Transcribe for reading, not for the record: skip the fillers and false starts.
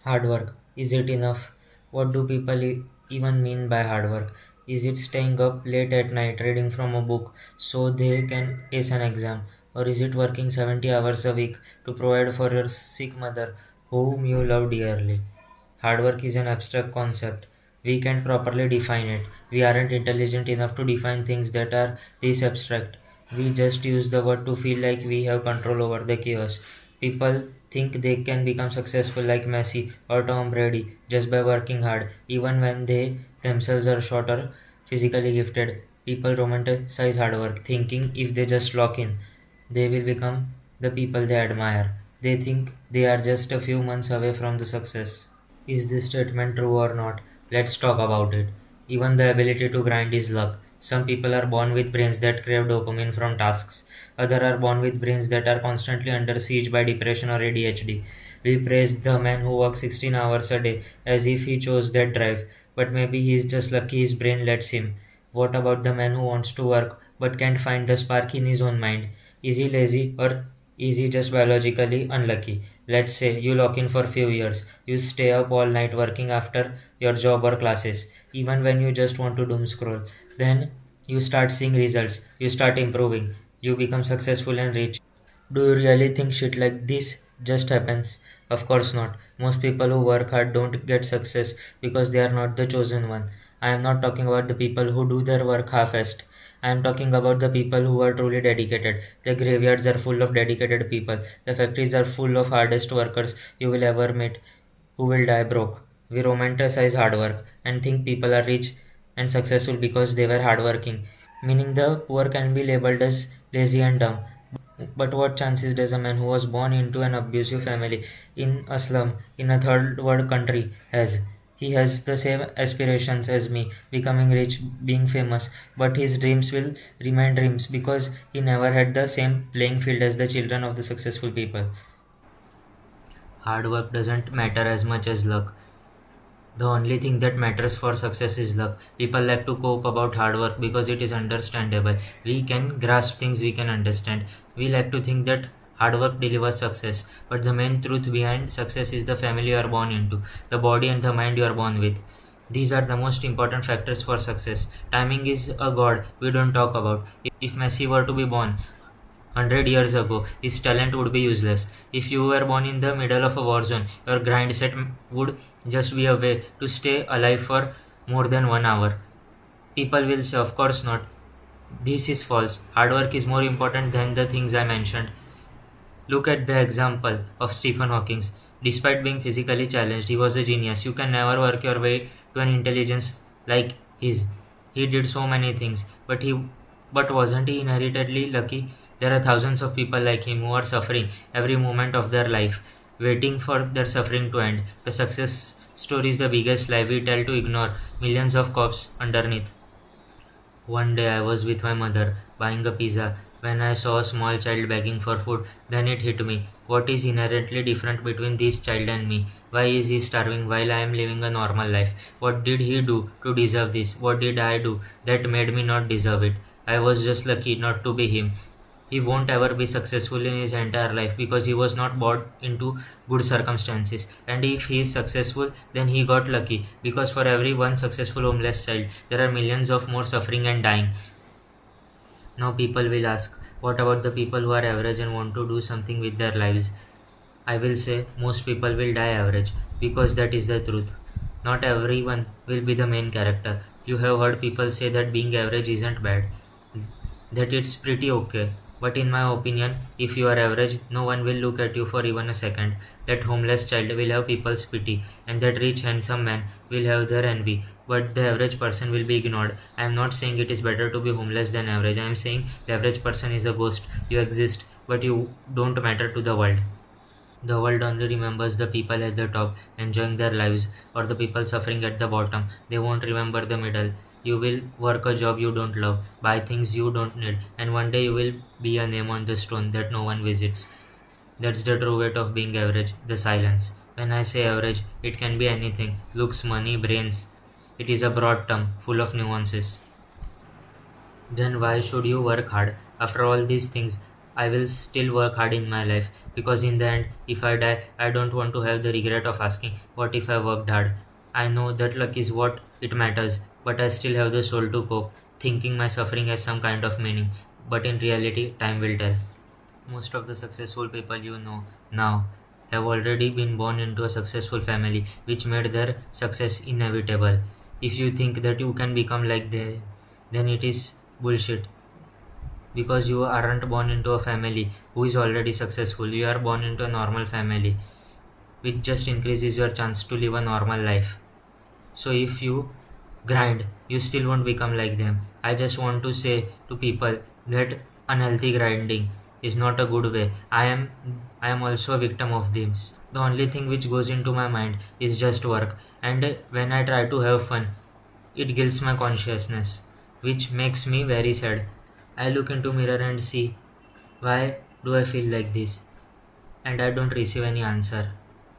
Hard work. Is it enough? What do people even mean by hard work? Is it staying up late at night reading from a book so they can ace an exam? Or is it working 70 hours a week to provide for your sick mother whom you love dearly? Hard work is an abstract concept. We can't properly define it. We aren't intelligent enough to define things that are this abstract. We just use the word to feel like we have control over the chaos. People think they can become successful like Messi or Tom Brady just by working hard, even when they themselves are short or physically gifted. People romanticize hard work, thinking if they just lock in, they will become the people they admire. They think they are just a few months away from the success. Is this statement true or not? Let's talk about it. Even the ability to grind is luck. Some people are born with brains that crave dopamine from tasks. Others are born with brains that are constantly under siege by depression or ADHD. We praise the man who works 16 hours a day as if he chose that drive, but maybe he's just lucky his brain lets him. What about the man who wants to work but can't find the spark in his own mind? Is he lazy or is he just biologically unlucky? Let's say you lock in for few years. You stay up all night working after your job or classes, even when you just want to doom scroll. Then you start seeing results. You start improving. You become successful and rich. Do you really think shit like this just happens? Of course not. Most people who work hard don't get success because they are not the chosen one. I am not talking about the people who do their work half-assed. I am talking about the people who are truly dedicated. The graveyards are full of dedicated people. The factories are full of hardest workers you will ever meet who will die broke. We romanticize hard work and think people are rich and successful because they were hardworking, meaning the poor can be labeled as lazy and dumb. But what chances does a man who was born into an abusive family in a slum in a third world country has? He has the same aspirations as me, becoming rich, being famous, but his dreams will remain dreams because he never had the same playing field as the children of the successful people. Hard work doesn't matter as much as luck. The only thing that matters for success is luck. People like to cope about hard work because it is understandable. We can grasp things we can understand. We like to think that hard work delivers success. But the main truth behind success is the family you are born into, the body and the mind you are born with. These are the most important factors for success. Timing is a god we don't talk about. If Messi were to be born 100 years ago, his talent would be useless. If you were born in the middle of a war zone, your grind set would just be a way to stay alive for more than 1 hour. People will say, of course not. This is false. Hard work is more important than the things I mentioned. Look at the example of Stephen Hawking. Despite being physically challenged, he was a genius. You can never work your way to an intelligence like his. He did so many things, but wasn't he inheritedly lucky? There are thousands of people like him who are suffering every moment of their life, waiting for their suffering to end. The success story is the biggest lie we tell to ignore millions of cops underneath. One day I was with my mother buying a pizza when I saw a small child begging for food. Then it hit me. What is inherently different between this child and me? Why is he starving while I am living a normal life? What did he do to deserve this? What did I do that made me not deserve it? I was just lucky not to be him. He won't ever be successful in his entire life because he was not born into good circumstances. And if he is successful, then he got lucky because for every one successful homeless child, there are millions of more suffering and dying. Now, people will ask, what about the people who are average and want to do something with their lives? I will say most people will die average because that is the truth. Not everyone will be the main character. You have heard people say that being average isn't bad, that it's pretty okay. But in my opinion, if you are average, no one will look at you for even a second. That homeless child will have people's pity, and that rich handsome man will have their envy. But the average person will be ignored. I am not saying it is better to be homeless than average. I am saying the average person is a ghost. You exist, but you don't matter to the world. The world only remembers the people at the top enjoying their lives or the people suffering at the bottom. They won't remember the middle. You will work a job you don't love, buy things you don't need, and one day you will be a name on the stone that no one visits. That's the true weight of being average, the silence. When I say average, it can be anything looks, money, brains. It is a broad term full of nuances. Then why should you work hard? After all these things, I will still work hard in my life, because in the end, if I die, I don't want to have the regret of asking, what if I worked hard? I know that luck is what it matters, but I still have the soul to cope, thinking my suffering has some kind of meaning. But in reality, time will tell. Most of the successful people you know now have already been born into a successful family, which made their success inevitable. If you think that you can become like them, then it is bullshit, because you aren't born into a family who is already successful. You are born into a normal family, which just increases your chance to live a normal life. So if you grind, you still won't become like them. I just want to say to people that unhealthy grinding is not a good way. I am also a victim of this. The only thing which goes into my mind is just work, and when I try to have fun, it kills my consciousness, which makes me very sad. I look into mirror and see, why do I feel like this? And I don't receive any answer.